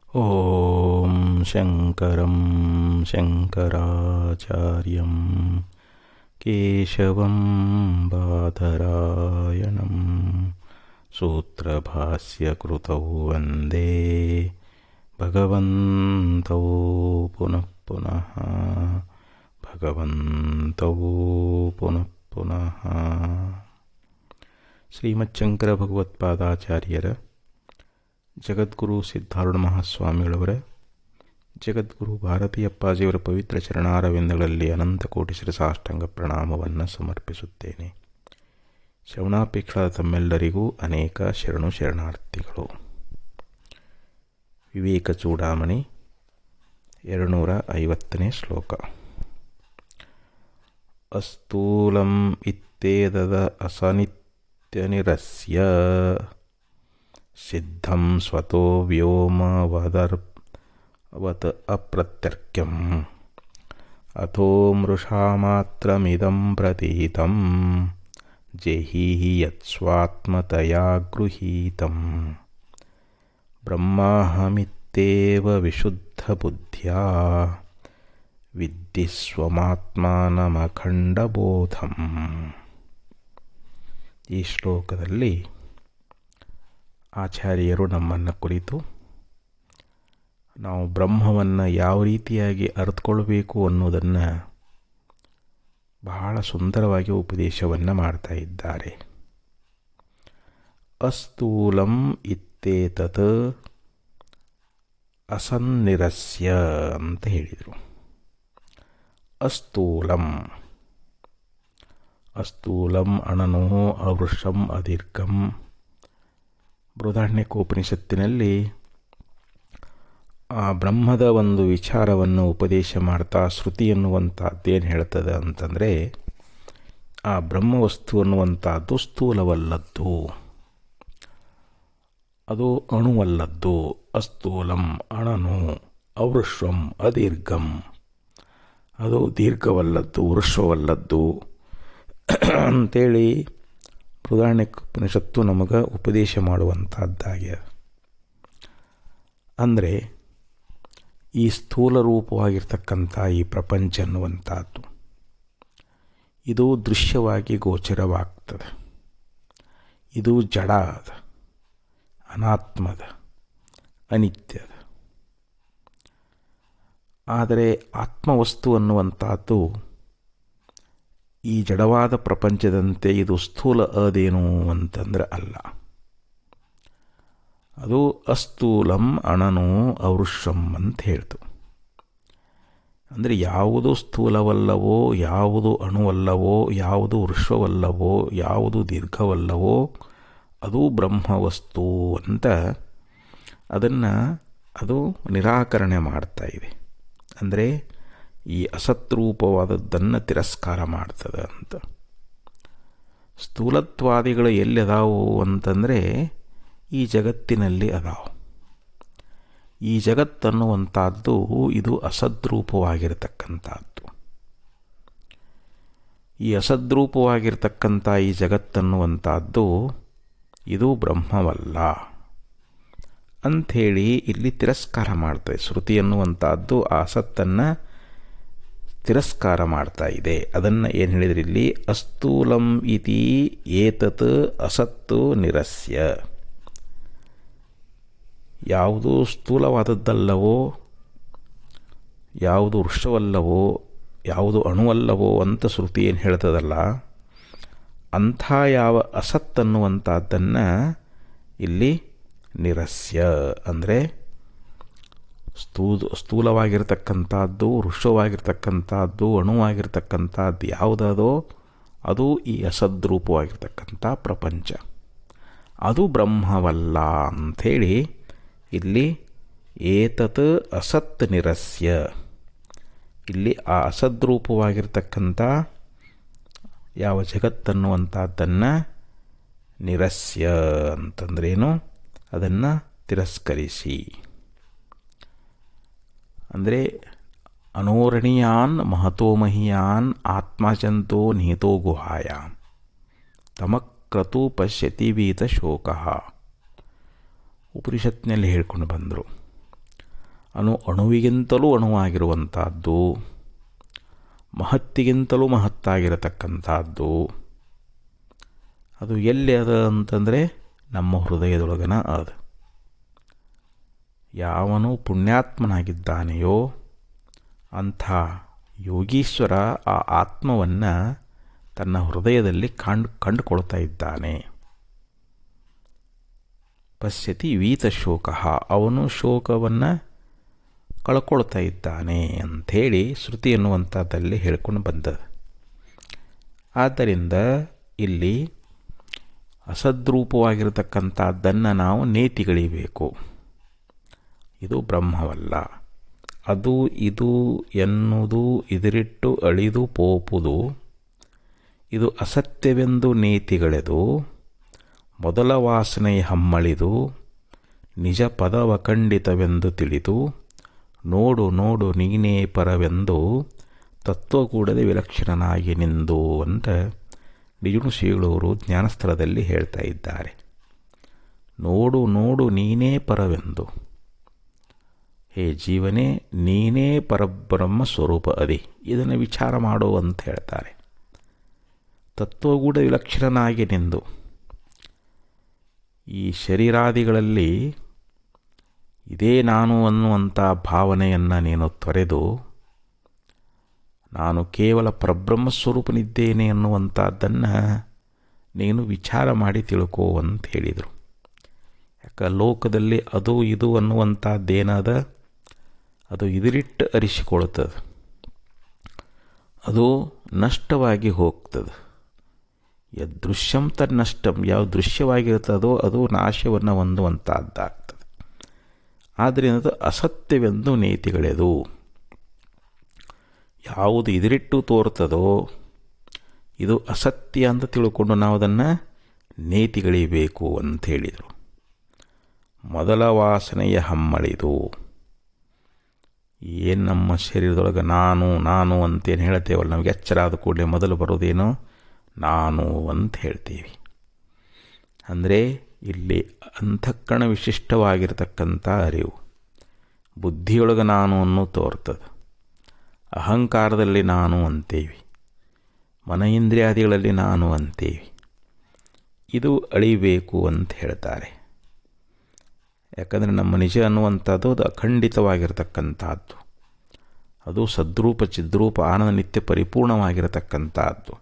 ಓಂ ಶಂಕರಂ ಶಂಕರಾಚಾರ್ಯಂ ಕೇಶವಂ ಬಾದರಾಯಣಂ ಸೂತ್ರಭಾಸ್ಯಕೃತೌ ವಂದೇ ಭಗವಂತೌ ಪುನಃ ಪುನಃ ಭಗವಂತೌ ಪುನಃ ಪುನಃ. ಶ್ರೀಮಚ್ಛಂಕರ ಭಗವತ್ಪಾದಾಚಾರ್ಯರ ಜಗದ್ಗುರು ಸಿದ್ಧಾರೂಢ ಮಹಾಸ್ವಾಮಿಗಳವರ ಜಗದ್ಗುರು ಭಾರತೀಯಪ್ಪಾಜಿಯವರ ಪವಿತ್ರ ಚರಣಾರವಿಂದಗಳಲ್ಲಿ ಅನಂತ ಕೋಟಿ ಶಿರಸಾಷ್ಟಾಂಗ ಪ್ರಣಾಮವನ್ನು ಸಮರ್ಪಿಸುತ್ತೇನೆ. ಶ್ರವಣಾಪೇಕ್ಷಾದ ತಮ್ಮೆಲ್ಲರಿಗೂ ಅನೇಕ ಶರಣಾರ್ಥಿಗಳು. ವಿವೇಕ ಚೂಡಾಮಣಿ 250ನೇ ಶ್ಲೋಕ. ಅಸ್ಥೂಲಂ ಇತ್ತೇದದ ಅಸನಿತ್ಯನಿರಸ್ಯ ಸಿದ್ಧಂ ಸ್ವತೋ ವ್ಯೋಮವತ್ ಅಪ್ರತ್ಯರ್ಕ್ಯಂ ಅಥೋ ಮೃಷಾಮಾತ್ರಮಿದಂ ಪ್ರತೀತಂ ಜೇಹೀಹಿ ಯತ್ಸ್ವಾತ್ಮತಯಾ ಗೃಹೀತಂ ಬ್ರಹ್ಮಾಹಮಿತ್ಯೇವ ವಿಶುದ್ಧಬುದ್ಧ್ಯಾ ವಿದ್ಧಿ ಸ್ವಮಾತ್ಮಾನಮಖಂಡಬೋಧಂ. ಈ ಶ್ಲೋಕದಲ್ಲಿ ಆಚಾರ್ಯರು ನಮ್ಮನ್ನು ಕುರಿತು ನಾವು ಬ್ರಹ್ಮವನ್ನು ಯಾವ ರೀತಿಯಾಗಿ ಅರ್ಥಕೊಳ್ಬೇಕು ಅನ್ನೋದನ್ನು ಬಹಳ ಸುಂದರವಾಗಿ ಉಪದೇಶವನ್ನು ಮಾಡ್ತಾ ಇದ್ದಾರೆ. ಅಸ್ಥೂಲಂ ಇತ್ತೇತತ್ ಅಸನ್ನಿರಸ್ಯ ಅಂತ ಹೇಳಿದರು. ಅಸ್ಥೂಲಂ ಅಣನೋ ಅವೃಷಂ ಅದೀರ್ಘಂ. ಬೃಹದಾರಣ್ಯಕೋಪನಿಷತ್ತಿನಲ್ಲಿ ಆ ಬ್ರಹ್ಮದ ಒಂದು ವಿಚಾರವನ್ನು ಉಪದೇಶ ಮಾಡ್ತಾ ಶ್ರುತಿ ಅನ್ನುವಂಥದ್ದೇನು ಹೇಳ್ತದೆ ಅಂತಂದರೆ, ಆ ಬ್ರಹ್ಮವಸ್ತು ಅನ್ನುವಂಥದ್ದು ಸ್ಥೂಲವಲ್ಲದ್ದು, ಅದು ಅಣುವಲ್ಲದ್ದು. ಅಸ್ಥೂಲಂ ಅಣನು ಅವೃಶ್ವಂ ಅದೀರ್ಘಂ, ಅದು ದೀರ್ಘವಲ್ಲದ್ದು ವೃಶ್ವವಲ್ಲದ್ದು ಅಂಥೇಳಿ ಬೃಹದಾರಣ್ಯಕೋಪನಿಷತ್ತು ನಮಗೆ ಉಪದೇಶ ಮಾಡುವಂಥದ್ದಾಗ್ಯದ. ಅಂದರೆ ಈ ಸ್ಥೂಲ ರೂಪವಾಗಿರ್ತಕ್ಕಂಥ ಈ ಪ್ರಪಂಚ ಅನ್ನುವಂಥದ್ದು ಇದು ದೃಶ್ಯವಾಗಿ ಗೋಚರವಾಗ್ತದೆ. ಇದು ಜಡ ಅದ, ಅನಾತ್ಮದ, ಅನಿತ್ಯದ. ಆದರೆ ಆತ್ಮವಸ್ತು ಅನ್ನುವಂಥದ್ದು ಈ ಜಡವಾದ ಪ್ರಪಂಚದಂತೆ ಇದು ಸ್ಥೂಲ ಅದೇನು ಅಂತಂದರೆ ಅಲ್ಲ. ಅದು ಅಸ್ಥೂಲಂ ಅಣನು ಅವೃಷಂ ಅಂತ ಹೇಳ್ತು. ಅಂದರೆ ಯಾವುದು ಸ್ಥೂಲವಲ್ಲವೋ, ಯಾವುದು ಅಣುವಲ್ಲವೋ, ಯಾವುದು ವೃಶ್ವವಲ್ಲವೋ, ಯಾವುದು ದೀರ್ಘವಲ್ಲವೋ ಅದು ಬ್ರಹ್ಮವಸ್ತು ಅಂತ ಅದನ್ನು ಅದು ನಿರಾಕರಣೆ ಮಾಡ್ತಾ ಇದೆ. ಅಂದರೆ ಈ ಅಸತ್ರೂಪವಾದದ್ದನ್ನು ತಿರಸ್ಕಾರ ಮಾಡ್ತದೆ ಅಂತ. ಸ್ಥೂಲತ್ವಾದಿಗಳು ಎಲ್ಲಿ ಅದಾವು ಅಂತಂದರೆ ಈ ಜಗತ್ತಿನಲ್ಲಿ ಅದಾವು. ಈ ಜಗತ್ತನ್ನುವಂಥದ್ದು ಇದು ಅಸದ್ರೂಪವಾಗಿರತಕ್ಕಂಥದ್ದು. ಈ ಅಸದ್ರೂಪವಾಗಿರ್ತಕ್ಕಂಥ ಈ ಜಗತ್ತನ್ನುವಂಥದ್ದು ಇದು ಬ್ರಹ್ಮವಲ್ಲ ಅಂಥೇಳಿ ಇಲ್ಲಿ ತಿರಸ್ಕಾರ ಮಾಡ್ತದೆ. ಶ್ರುತಿ ಅನ್ನುವಂಥದ್ದು ಆ ಅಸತ್ತನ್ನು ತಿರಸ್ಕಾರ ಮಾಡ್ತಾ ಇದೆ. ಅದನ್ನು ಏನು ಹೇಳಿದ್ರಿ ಇಲ್ಲಿ? ಅಸ್ಥೂಲಂ ಇತಿ ಏತತ್ ಅಸತ್ತು ನಿರಸ್ಯ. ಯಾವುದು ಸ್ಥೂಲವಾದದ್ದಲ್ಲವೋ, ಯಾವುದು ವೃಕ್ಷವಲ್ಲವೋ, ಯಾವುದು ಅಣುವಲ್ಲವೋ ಅಂತ ಶ್ರುತಿ ಏನು ಹೇಳ್ತದಲ್ಲ, ಅಂಥ ಯಾವ ಅಸತ್ತನ್ನುವಂಥದ್ದನ್ನು ಇಲ್ಲಿ ನಿರಸ್ಯ ಅಂದರೆ ಸ್ಥೂಲವಾಗಿರ್ತಕ್ಕಂಥದ್ದು, ವೃಕ್ಷವಾಗಿರ್ತಕ್ಕಂಥದ್ದು, ಅಣುವಾಗಿರ್ತಕ್ಕಂಥದ್ದು ಯಾವುದೋ ಅದು ಈ ಅಸದ್ರೂಪವಾಗಿರ್ತಕ್ಕಂಥ ಪ್ರಪಂಚ, ಅದು ಬ್ರಹ್ಮವಲ್ಲ ಅಂಥೇಳಿ ಇಲ್ಲಿ ಏತತ್ ಅಸತ್ ನಿರಸ್ಯ. ಇಲ್ಲಿ ಆ ಅಸದ್ರೂಪವಾಗಿರ್ತಕ್ಕಂಥ ಯಾವ ಜಗತ್ತನ್ನುವಂಥದ್ದನ್ನು ನಿರಸ್ಯ ಅಂತಂದ್ರೇನು? ಅದನ್ನು ತಿರಸ್ಕರಿಸಿ. ಅಂದರೆ ಅನೋರಣೀಯಾನ್ ಮಹತೋಮಹಿಯಾನ್ ಆತ್ಮಚಂತೋ ನಿಹಿತೋ ಗುಹಾಯಾಂ ತಮಕ್ರತು ಪಶ್ಯತಿ ವೀತ ಶೋಕ. ಉಪನಿಷತ್ನಲ್ಲಿ ಹೇಳ್ಕೊಂಡು ಬಂದರು. ಅಣುವಿಗಿಂತಲೂ ಅಣುವಾಗಿರುವಂಥದ್ದು, ಮಹತ್ತಿಗಿಂತಲೂ ಮಹತ್ತಾಗಿರತಕ್ಕಂಥದ್ದು. ಅದು ಎಲ್ಲಿ ಅದ ಅಂತಂದರೆ ನಮ್ಮ ಹೃದಯದೊಳಗನ ಅದ. ಯಾವನು ಪುಣ್ಯಾತ್ಮನಾಗಿದ್ದಾನೆಯೋ ಅಂಥ ಯೋಗೀಶ್ವರ ಆ ಆತ್ಮವನ್ನು ತನ್ನ ಹೃದಯದಲ್ಲಿ ಕಂಡುಕೊಳ್ತಾ ಇದ್ದಾನೆ. ಪಶ್ಯತಿ ವೀತಶೋಕ, ಅವನು ಶೋಕವನ್ನು ಕಳ್ಕೊಳ್ತಾ ಇದ್ದಾನೆ ಅಂಥೇಳಿ ಶ್ರುತಿ ಎನ್ನುವಂಥದ್ದಲ್ಲಿ ಹೇಳ್ಕೊಂಡು ಬಂದದ. ಆದ್ದರಿಂದ ಇಲ್ಲಿ ಅಸದ್ರೂಪವಾಗಿರತಕ್ಕಂಥದ್ದನ್ನು ನಾವು ನೇತಿಗಳಿಬೇಕು. ಇದು ಬ್ರಹ್ಮವಲ್ಲ. ಅದು ಇದು ಎನ್ನುವುದು ಇದರಿಟ್ಟು ಅಳಿದು ಪೋಪುದು. ಇದು ಅಸತ್ಯವೆಂದು ನೇತಿಗಳೆದು ಮೊದಲ ವಾಸನೆಯ ಹಮ್ಮಳಿದು ನಿಜ ಪದವ ಖಂಡಿತವೆಂದು ತಿಳಿದು ನೋಡು ನೋಡು ನೀನೇ ಪರವೆಂದು ತತ್ವಗೂಡದೆ ವಿಲಕ್ಷಣನಾಗಿ ನಿಂದು ಅಂತ ನಿಜುಣು ಶ್ರೀಗಳವರು ಜ್ಞಾನಸ್ಥಳದಲ್ಲಿ ಹೇಳ್ತಾ ಇದ್ದಾರೆ. ನೋಡು ನೋಡು ನೀನೇ ಪರವೆಂದು, ಹೇ ಜೀವನೇ ನೀನೇ ಪರಬ್ರಹ್ಮ ಸ್ವರೂಪ ಅದಿ, ಇದನ್ನು ವಿಚಾರ ಮಾಡು ಅಂತ ಹೇಳ್ತಾರೆ. ತತ್ವಗೂಢ ವಿಲಕ್ಷಣನಾಗಿ ನಿಂದು, ಈ ಶರೀರಾದಿಗಳಲ್ಲಿ ಇದೇ ನಾನು ಅನ್ನುವಂಥ ಭಾವನೆಯನ್ನು ನೀನು ತೊರೆದು ನಾನು ಕೇವಲ ಪರಬ್ರಹ್ಮ ಸ್ವರೂಪನಿದ್ದೇನೆ ಅನ್ನುವಂಥದ್ದನ್ನು ನೀನು ವಿಚಾರ ಮಾಡಿ ತಿಳ್ಕೋ ಅಂತ ಹೇಳಿದರು. ಯಾಕೆ ಲೋಕದಲ್ಲಿ ಅದು ಇದು ಅನ್ನುವಂಥದ್ದೇನಾದ ಅದು ಇದರಿಟ್ಟು ಅರಿಸಿಕೊಳ್ತದೆ, ಅದು ನಷ್ಟವಾಗಿ ಹೋಗ್ತದೆ. ಯದೃಶ್ಯಂ ತನ್ನಷ್ಟಂ, ಯಾವ ದೃಶ್ಯವಾಗಿರ್ತದೋ ಅದು ನಾಶವನ್ನು ಹೊಂದುವಂಥದ್ದಾಗ್ತದೆ. ಆದ್ದರಿಂದ ಅದು ಅಸತ್ಯವೆಂದು ನೇತಿಗಳೆದು. ಯಾವುದು ಇದರಿಟ್ಟು ತೋರ್ತದೋ ಇದು ಅಸತ್ಯ ಅಂತ ತಿಳ್ಕೊಂಡು ನಾವು ಅದನ್ನು ನೇತಿಗಳಿಬೇಕು ಅಂತ ಹೇಳಿದರು. ಮೊದಲ ವಾಸನೆಯ ಹಮ್ಮಳಿದು, ಏನು ನಮ್ಮ ಶರೀರದೊಳಗೆ ನಾನು ನಾನು ಅಂತೇನು ಹೇಳ್ತೇವಲ್ಲ, ನಮಗೆ ಎಚ್ಚರ ಆದ ಕೂಡಲೇ ಮೊದಲು ಬರೋದೇನೋ ನಾನು ಅಂತ ಹೇಳ್ತೀವಿ. ಅಂದರೆ ಇಲ್ಲಿ ಅಂತಃಕರಣ ವಿಶಿಷ್ಟವಾಗಿರ್ತಕ್ಕಂಥ ಅರಿವು, ಬುದ್ಧಿಯೊಳಗೆ ನಾನು ಅನ್ನೋ ತೋರ್ತದೆ. ಅಹಂಕಾರದಲ್ಲಿ ನಾನು ಅಂತೇವಿ, ಮನ ಇಂದ್ರಿಯಾದಿಗಳಲ್ಲಿ ನಾನು ಅಂತೇವಿ. ಇದು ಅಳಿಬೇಕು ಅಂತ ಹೇಳ್ತಾರೆ. ಯಾಕಂದರೆ ನಮ್ಮ ನಿಜ ಅನ್ನುವಂಥದ್ದು ಅದು ಅಖಂಡಿತವಾಗಿರತಕ್ಕಂಥದ್ದು, ಅದು ಸದ್ರೂಪ ಚಿದ್ರೂಪ ಆನಂದ ನಿತ್ಯ ಪರಿಪೂರ್ಣವಾಗಿರತಕ್ಕಂಥದ್ದು.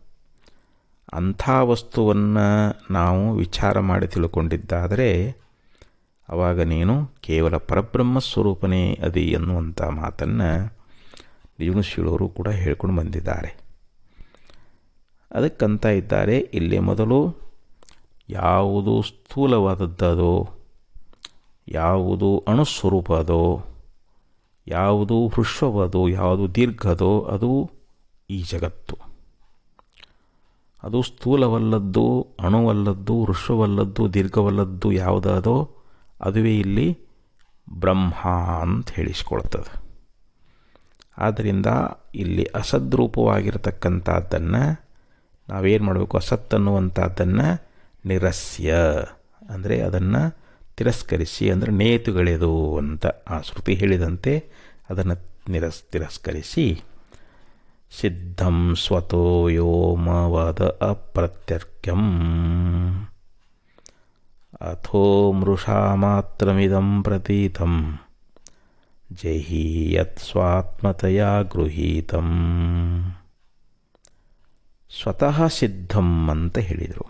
ಅಂಥ ವಸ್ತುವನ್ನು ನಾವು ವಿಚಾರ ಮಾಡಿ ತಿಳ್ಕೊಂಡಿದ್ದಾದರೆ ಆವಾಗ ನೀನು ಕೇವಲ ಪರಬ್ರಹ್ಮ ಸ್ವರೂಪನೇ ಅದಿ ಎನ್ನುವಂಥ ಮಾತನ್ನು ನಿಜುಣಶೀಲವರು ಕೂಡ ಹೇಳ್ಕೊಂಡು ಬಂದಿದ್ದಾರೆ. ಅದಕ್ಕಂತ ಇದ್ದಾರೆ ಇಲ್ಲಿ ಮೊದಲು ಯಾವುದು ಸ್ಥೂಲವಾದದ್ದದೋ, ಯಾವುದು ಅಣುಸ್ವರೂಪ ಅದೋ, ಯಾವುದು ಹೃಶ್ವವದೋ, ಯಾವುದು ದೀರ್ಘದೋ ಅದು ಈ ಜಗತ್ತು. ಅದು ಸ್ಥೂಲವಲ್ಲದ್ದು, ಅಣುವಲ್ಲದ್ದು, ಹೃಶ್ವವಲ್ಲದ್ದು, ದೀರ್ಘವಲ್ಲದ್ದು ಯಾವುದೋ ಅದುವೇ ಇಲ್ಲಿ ಬ್ರಹ್ಮ ಅಂತ ಹೇಳಿಸ್ಕೊಳ್ತದೆ. ಆದ್ದರಿಂದ ಇಲ್ಲಿ ಅಸದ್ರೂಪವಾಗಿರತಕ್ಕಂಥದ್ದನ್ನು ನಾವೇನು ಮಾಡಬೇಕು, ಅಸತ್ ಅನ್ನುವಂಥದ್ದನ್ನು ನಿರಸ್ಯ ಅಂದರೆ ಅದನ್ನು ತಿರಸ್ಕರಿಸಿ, ಅಂದರೆ ನೇತುಗಳೆದು ಅಂತ ಆ ಶ್ರುತಿ ಹೇಳಿದಂತೆ ಅದನ್ನು ತಿರಸ್ಕರಿಸಿ ಸಿದ್ಧಂ ಸ್ವತೋ ಯೋಮವದ ಅಪ್ರತ್ಯರ್ಕ್ಯಂ ಅಥೋ ಮೃಷಾ ಮಾತ್ರಮಿದಂ ಪ್ರತೀತಂ ಜಹಿ ಯತ್ ಸ್ವಾತ್ಮತಯಾ ಗೃಹೀತಂ. ಸ್ವತಃ ಸಿದ್ಧಂ ಅಂತ ಹೇಳಿದರು.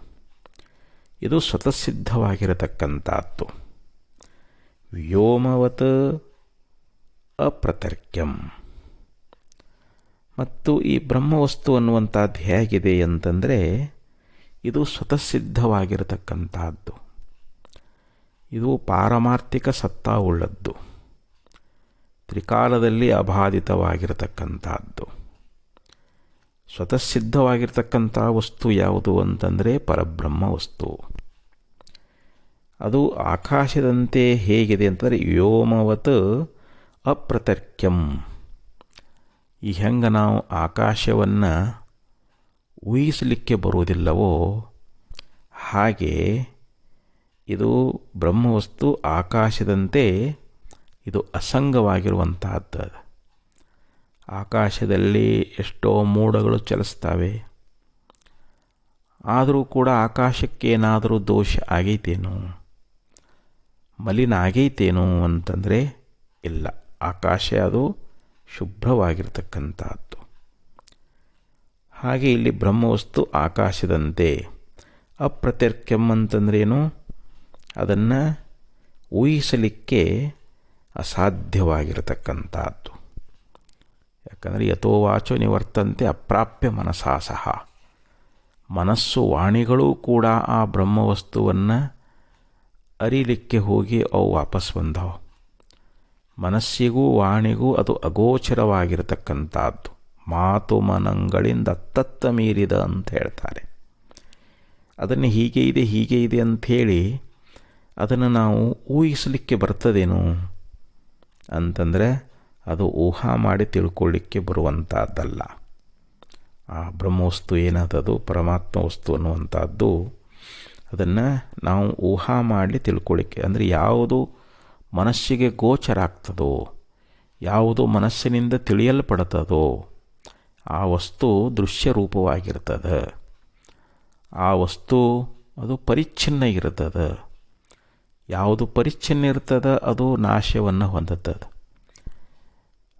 ಇದು ಸ್ವತಃ ಸಿದ್ಧವಾಗಿರತಕ್ಕಂಥದ್ದು. ವ್ಯೋಮವತ್ ಅಪ್ರತರ್ಕ್ಯಂ. ಮತ್ತು ಈ ಬ್ರಹ್ಮವಸ್ತು ಅನ್ನುವಂಥದ್ದು ಹೇಗಿದೆ ಅಂತಂದರೆ ಇದು ಸ್ವತಃ ಸಿದ್ಧವಾಗಿರತಕ್ಕಂಥದ್ದು. ಇದು ಪಾರಮಾರ್ಥಿಕ ಸತ್ತಾ ಉಳ್ಳದ್ದು, ತ್ರಿಕಾಲದಲ್ಲಿ ಅಬಾಧಿತವಾಗಿರತಕ್ಕಂಥದ್ದು. ಸ್ವತಃ ಸಿದ್ಧವಾಗಿರ್ತಕ್ಕಂಥ ವಸ್ತು ಯಾವುದು ಅಂತಂದರೆ ಪರಬ್ರಹ್ಮ ವಸ್ತು. ಅದು ಆಕಾಶದಂತೆ ಹೇಗಿದೆ ಅಂತಂದರೆ ವ್ಯೋಮವತ್ ಅಪ್ರತರ್ಕ್ಯಂ. ಈ ಹೆಂಗೆ ನಾವು ಆಕಾಶವನ್ನು ಊಹಿಸಲಿಕ್ಕೆ ಬರುವುದಿಲ್ಲವೋ ಹಾಗೆ ಇದು ಬ್ರಹ್ಮವಸ್ತು ಆಕಾಶದಂತೆ ಇದು ಅಸಂಗವಾಗಿರುವಂತಹದ್ದು. ಆಕಾಶದಲ್ಲಿ ಎಷ್ಟೋ ಮೋಡಗಳು ಚಲಿಸ್ತವೆ, ಆದರೂ ಕೂಡ ಆಕಾಶಕ್ಕೇನಾದರೂ ದೋಷ ಆಗೈತೇನೋ, ಮಲಿನ ಆಗೈತೇನೋ ಅಂತಂದರೆ ಇಲ್ಲ. ಆಕಾಶ ಅದು ಶುಭ್ರವಾಗಿರ್ತಕ್ಕಂಥದ್ದು. ಹಾಗೆ ಇಲ್ಲಿ ಬ್ರಹ್ಮವಸ್ತು ಆಕಾಶದಂತೆ. ಅಪ್ರತ್ಯರ್ಕ್ಯಂ ಅಂತಂದ್ರೇನು? ಅದನ್ನು ಊಹಿಸಲಿಕ್ಕೆ ಅಸಾಧ್ಯವಾಗಿರತಕ್ಕಂಥದ್ದು. ಯಾಕಂದರೆ ಯಥೋ ವಾಚೋ ನಿವರ್ತಂತೆ ಅಪ್ರಾಪ್ಯ ಮನಸಾ ಸಹ. ಮನಸ್ಸು ವಾಣಿಗಳೂ ಕೂಡ ಆ ಬ್ರಹ್ಮವಸ್ತುವನ್ನು ಅರಿಲಿಕ್ಕೆ ಹೋಗಿ ಅವು ವಾಪಸ್ ಬಂದವು. ಮನಸ್ಸಿಗೂ ವಾಣಿಗೂ ಅದು ಅಗೋಚರವಾಗಿರತಕ್ಕಂಥದ್ದು. ಮಾತು ಮನಗಳಿಂದ ಅತ್ತತ್ತ ಮೀರಿದ ಅಂತ ಹೇಳ್ತಾರೆ. ಅದನ್ನು ಹೀಗೆ ಇದೆ ಅಂಥೇಳಿ ಅದನ್ನು ನಾವು ಊಹಿಸಲಿಕ್ಕೆ ಬರ್ತದೇನು ಅಂತಂದರೆ ಅದು ಊಹಾ ಮಾಡಿ ತಿಳ್ಕೊಳ್ಳಿಕ್ಕೆ ಬರುವಂಥದ್ದಲ್ಲ. ಆ ಬ್ರಹ್ಮವಸ್ತು ಏನದದು, ಪರಮಾತ್ಮ ವಸ್ತು ಅನ್ನುವಂಥದ್ದು, ಅದನ್ನು ನಾವು ಊಹಾ ಮಾಡಿ ತಿಳ್ಕೊಳ್ಳಿಕ್ಕೆ, ಅಂದರೆ ಯಾವುದು ಮನಸ್ಸಿಗೆ ಗೋಚರ ಆಗ್ತದೋ, ಯಾವುದು ಮನಸ್ಸಿನಿಂದ ತಿಳಿಯಲ್ಪಡ್ತದೋ ಆ ವಸ್ತು ದೃಶ್ಯ ರೂಪವಾಗಿರ್ತದೆ. ಆ ವಸ್ತು ಅದು ಪರಿಚ್ಛಿನ್ನ ಇರ್ತದೆ. ಯಾವುದು ಪರಿಚ್ಛಿನ್ನ ಇರ್ತದೆ ಅದು ನಾಶವನ್ನು ಹೊಂದುತ್ತದೆ.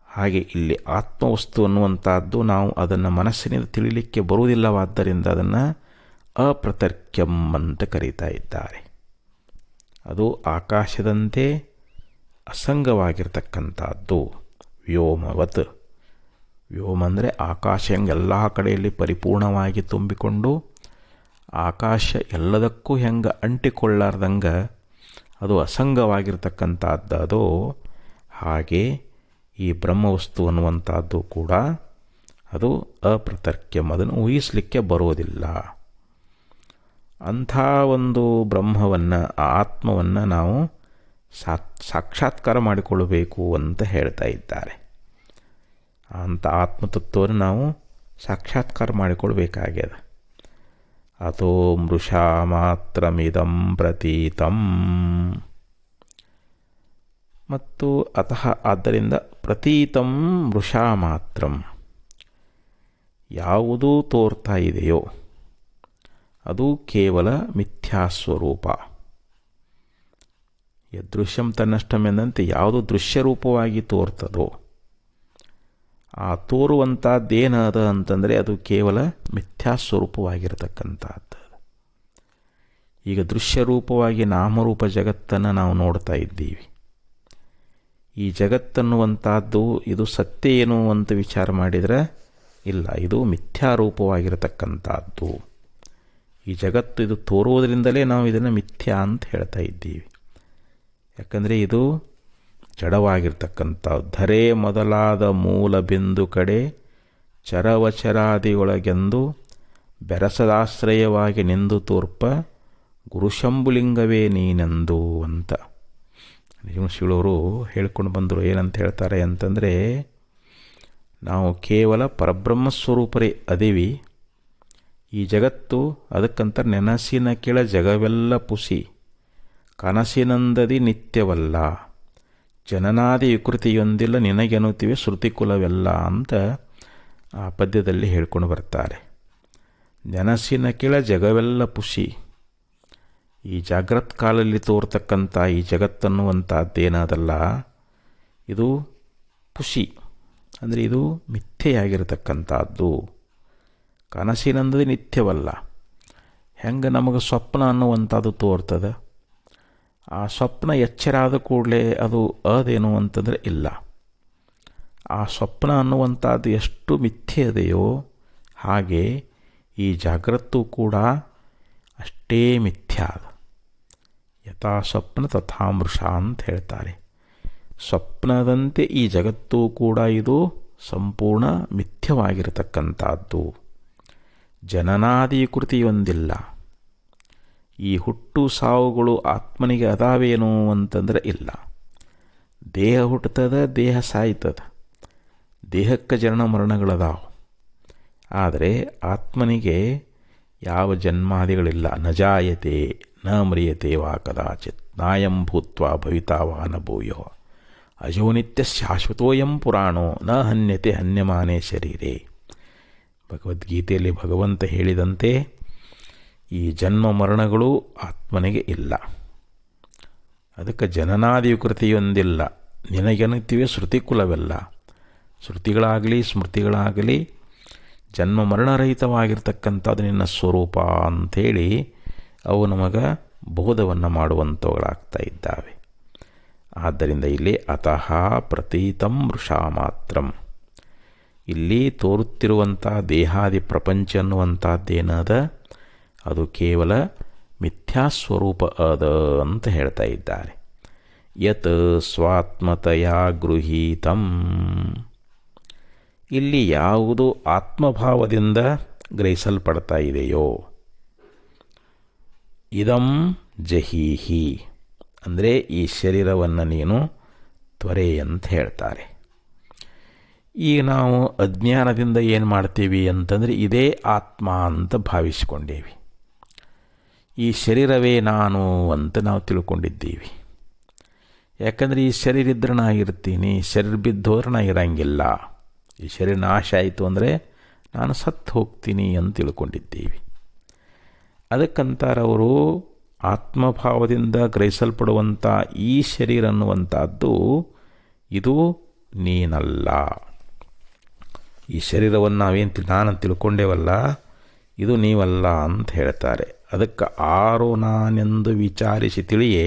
ಹಾಗೆ ಇಲ್ಲಿ ಆತ್ಮವಸ್ತು ಅನ್ನುವಂಥದ್ದು ನಾವು ಅದನ್ನು ಮನಸ್ಸಿನಿಂದ ತಿಳಿಲಿಕ್ಕೆ ಬರುವುದಿಲ್ಲವಾದ್ದರಿಂದ ಅದನ್ನು ಅಪ್ರತರ್ಕ್ಯಂ ಅಂತ ಕರೀತಾ ಇದ್ದಾರೆ. ಅದು ಆಕಾಶದಂತೆ ಅಸಂಗವಾಗಿರ್ತಕ್ಕಂಥದ್ದು. ವ್ಯೋಮವತ್. ವ್ಯೋಮ ಅಂದರೆ ಆಕಾಶ ಹೆಂಗೆ ಎಲ್ಲ ಕಡೆಯಲ್ಲಿ ಪರಿಪೂರ್ಣವಾಗಿ ತುಂಬಿಕೊಂಡು ಆಕಾಶ ಎಲ್ಲದಕ್ಕೂ ಹೆಂಗೆ ಅಂಟಿಕೊಳ್ಳಾರ್ದಂಗೆ ಅದು ಅಸಂಗವಾಗಿರ್ತಕ್ಕಂಥದ್ದು ಅದು. ಹಾಗೆ ಈ ಬ್ರಹ್ಮವಸ್ತು ಅನ್ನುವಂಥದ್ದು ಕೂಡ ಅದು ಅಪ್ರತರ್ಕ್ಯಂ, ಅದನ್ನು ಊಹಿಸಲಿಕ್ಕೆ ಬರೋದಿಲ್ಲ. ಅಂಥ ಒಂದು ಬ್ರಹ್ಮವನ್ನು, ಆ ಆತ್ಮವನ್ನು ನಾವು ಸಾಕ್ಷಾತ್ಕಾರ ಮಾಡಿಕೊಳ್ಳಬೇಕು ಅಂತ ಹೇಳ್ತಾ ಇದ್ದಾರೆ. ಅಂಥ ಆತ್ಮತತ್ವವನ್ನು ನಾವು ಸಾಕ್ಷಾತ್ಕಾರ ಮಾಡಿಕೊಳ್ಬೇಕಾಗ್ಯದ. ಅಥೋ ಮೃಷಾ ಮಾತ್ರಮಿದಂ ಪ್ರತೀತಂ. ಮತ್ತು ಅತಃ ಆದ್ದರಿಂದ ಪ್ರತೀತಂ ಮೃಷಾ ಮಾತ್ರಂ, ಯಾವುದೂ ತೋರ್ತಾ ಇದೆಯೋ ಅದು ಕೇವಲ ಮಿಥ್ಯಾಸ್ವರೂಪ. ಯದೃಶ್ಯಂ ತನ್ನಷ್ಟಮೆಂದಂತೆ ಯಾವುದು ದೃಶ್ಯರೂಪವಾಗಿ ತೋರ್ತದೋ ಆ ತೋರುವಂಥದ್ದೇನದ ಅಂತಂದರೆ ಅದು ಕೇವಲ ಮಿಥ್ಯಾಸ್ವರೂಪವಾಗಿರತಕ್ಕಂಥದ್ದು. ಈಗ ದೃಶ್ಯರೂಪವಾಗಿ ನಾಮರೂಪ ಜಗತ್ತನ್ನು ನಾವು ನೋಡ್ತಾ ಇದ್ದೀವಿ. ಈ ಜಗತ್ತನ್ನುವಂಥದ್ದು ಇದು ಸತ್ಯ ಏನು ಅಂತ ವಿಚಾರ ಮಾಡಿದರೆ ಇಲ್ಲ, ಇದು ಮಿಥ್ಯಾರೂಪವಾಗಿರತಕ್ಕಂಥದ್ದು. ಈ ಜಗತ್ತು ಇದು ತೋರುವುದರಿಂದಲೇ ನಾವು ಇದನ್ನು ಮಿಥ್ಯಾ ಅಂತ ಹೇಳ್ತಾ ಇದ್ದೀವಿ. ಯಾಕಂದರೆ ಇದು ಜಡವಾಗಿರ್ತಕ್ಕಂಥದ್ದು. ಧರೆ ಮೊದಲಾದ ಮೂಲ ಬಿಂದು ಕಡೆ ಚರವಚರಾದಿಯೊಳಗೆಂದು ಬೆರಸದಾಶ್ರಯವಾಗಿ ನಿಂದು ತೋರ್ಪ ಗುರುಶಂಭುಲಿಂಗವೇ ನೀನೆಂದು ಅಂತ ಶಿವಳವರು ಹೇಳ್ಕೊಂಡು ಬಂದರು. ಏನಂತ ಹೇಳ್ತಾರೆ ಅಂತಂದರೆ, ನಾವು ಕೇವಲ ಪರಬ್ರಹ್ಮಸ್ವರೂಪರೇ ಅದೀವಿ. ಈ ಜಗತ್ತು ಅದಕ್ಕಂತ ನೆನಸಿನ ಕೆಳ ಜಗವೆಲ್ಲ ಪುಸಿ ಕನಸಿನಂದದಿ ನಿತ್ಯವಲ್ಲ, ಜನನಾದಿ ವಿಕೃತಿಯೊಂದಿಲ್ಲ ನಿನಗೆನ್ನುತ್ತಿವೆ ಶ್ರುತಿಕುಲವೆಲ್ಲ ಅಂತ ಆ ಪದ್ಯದಲ್ಲಿ ಹೇಳ್ಕೊಂಡು ಬರ್ತಾರೆ. ನೆನಸಿನ ಕೆಳ ಜಗವೆಲ್ಲ ಪುಸಿ, ಈ ಜಾಗ್ರತ್ ಕಾಲದಲ್ಲಿ ತೋರ್ತಕ್ಕಂಥ ಈ ಜಗತ್ತನ್ನುವಂಥದ್ದೇನದಲ್ಲ ಇದು ಪುಸಿ, ಅಂದರೆ ಇದು ಮಿಥ್ಯೆಯಾಗಿರತಕ್ಕಂಥದ್ದು. ಕನಸಿನಂದದಿ ನಿತ್ಯವಲ್ಲ. ಹೆಂಗೆ ನಮಗೆ ಸ್ವಪ್ನ ಅನ್ನುವಂಥದ್ದು ತೋರ್ತದೆ, ಆ ಸ್ವಪ್ನ ಎಚ್ಚರ ಆದ ಕೂಡಲೇ ಅದು ಅದೇನು ಅಂತಂದರೆ ಇಲ್ಲ. ಆ ಸ್ವಪ್ನ ಅನ್ನುವಂಥದ್ದು ಎಷ್ಟು ಮಿಥ್ಯೆ ಇದೆಯೋ ಹಾಗೆ ಈ ಜಾಗ್ರತ್ತು ಕೂಡ ಅಷ್ಟೇ ಮಿಥ್ಯಾ. ಯಥಾ ಸ್ವಪ್ನ ತಥಾ ಮೃಷ ಅಂತ ಹೇಳ್ತಾರೆ. ಸ್ವಪ್ನದಂತೆ ಈ ಜಗತ್ತು ಕೂಡ ಇದು ಸಂಪೂರ್ಣ ಮಿಥ್ಯವಾಗಿರತಕ್ಕಂಥದ್ದು. ಜನನಾದಿ ಕೃತಿಯೊಂದಿಲ್ಲ. ಈ ಹುಟ್ಟು ಸಾವುಗಳು ಆತ್ಮನಿಗೆ ಅದಾವೇನು ಅಂತಂದರೆ ಇಲ್ಲ. ದೇಹ ಹುಟ್ಟುತ್ತದೆ, ದೇಹ ಸಾಯ್ತದೆ, ದೇಹಕ್ಕೆ ಜನನ ಮರಣಗಳದಾವು. ಆದರೆ ಆತ್ಮನಿಗೆ ಯಾವ ಜನ್ಮಾದಿಗಳಿಲ್ಲ. ನ ಜಾಯತೆ ನ ಮ್ರಿಯತೆ ವಾ ಕದಾಚಿತ್ ನಾಯಂ ಭೂತ್ವ ಭವಿತಾವಾ ನ ಭೂಯೋ ಅಜೋ ನಿತ್ಯ ಶಾಶ್ವತೋಯಂ ಪುರಾಣೋ ನ ಹನ್ಯತೆ ಹನ್ಯಮಾನೇ ಶರೀರೇ. ಭಗವದ್ಗೀತೆಯಲ್ಲಿ ಭಗವಂತ ಹೇಳಿದಂತೆ ಈ ಜನ್ಮ ಮರಣಗಳು ಆತ್ಮನಿಗೆ ಇಲ್ಲ. ಅದಕ್ಕೆ ಜನನಾದಿ ವಿಕೃತಿಯೊಂದಿಲ್ಲ. ನಿನಗೆನ್ನುತ್ತಿವೆ ಶ್ರುತಿಕುಲವೆಲ್ಲ. ಶ್ರುತಿಗಳಾಗಲಿ ಸ್ಮೃತಿಗಳಾಗಲಿ ಜನ್ಮ ಮರಣರಹಿತವಾಗಿರ್ತಕ್ಕಂಥದ್ದು ನಿನ್ನ ಸ್ವರೂಪ ಅಂಥೇಳಿ ಅವು ನಮಗೆ ಬೋಧವನ್ನು ಮಾಡುವಂಥವುಗಳಾಗ್ತಾ ಇದ್ದಾವೆ. ಆದ್ದರಿಂದ ಇಲ್ಲಿ ಅತಃ ಪ್ರತೀತಂ ವೃಷಾ ಮಾತ್ರಂ, ಇಲ್ಲಿ ತೋರುತ್ತಿರುವಂಥ ದೇಹಾದಿ ಪ್ರಪಂಚ ಅನ್ನುವಂಥದ್ದೇನದ ಅದು ಕೇವಲ ಮಿಥ್ಯಾಸ್ವರೂಪ ಅದ ಅಂತ ಹೇಳ್ತಾ ಇದ್ದಾರೆ. ಯತ್ ಸ್ವಾತ್ಮತೆಯ ಗೃಹೀತಂ, ಇಲ್ಲಿ ಯಾವುದು ಆತ್ಮಭಾವದಿಂದ ಗ್ರಹಿಸಲ್ಪಡ್ತಾ ಇದೆಯೋ, ಇದಂ ಜಹೀಹಿ ಅಂದರೆ ಈ ಶರೀರವನ್ನು ನೀನು ತ್ವರೆ ಅಂತ ಹೇಳ್ತಾರೆ. ಈಗ ನಾವು ಅಜ್ಞಾನದಿಂದ ಏನು ಮಾಡ್ತೀವಿ ಅಂತಂದರೆ ಇದೇ ಆತ್ಮ ಅಂತ ಭಾವಿಸಿಕೊಂಡೇವಿ. ಈ ಶರೀರವೇ ನಾನು ಅಂತ ನಾವು ತಿಳ್ಕೊಂಡಿದ್ದೀವಿ. ಯಾಕಂದರೆ ಈ ಶರೀರ ಇದ್ದರೆ ನಾ ಇರ್ತೀನಿ, ಶರೀರ ಬಿದ್ದೋದ್ರೆ ನಾ ಇರಂಗಿಲ್ಲ, ಈ ಶರೀರ ನಾಶ ಆಯಿತು ಅಂದರೆ ನಾನು ಸತ್ತು ಹೋಗ್ತೀನಿ ಅಂತ ತಿಳ್ಕೊಂಡಿದ್ದೀವಿ. ಅದಕ್ಕಂತಾರವರು ಆತ್ಮಭಾವದಿಂದ ಗ್ರಹಿಸಲ್ಪಡುವಂಥ ಈ ಶರೀರ ಅನ್ನುವಂಥದ್ದು ಇದು ನೀನಲ್ಲ. ಈ ಶರೀರವನ್ನು ನಾವೇನು ನಾನಂತ ತಿಳ್ಕೊಂಡೇವಲ್ಲ, ಇದು ನೀವಲ್ಲ ಅಂತ ಹೇಳ್ತಾರೆ. ಅದಕ್ಕೆ ಆರೋ ನಾನೆಂದು ವಿಚಾರಿಸಿ ತಿಳಿಯೇ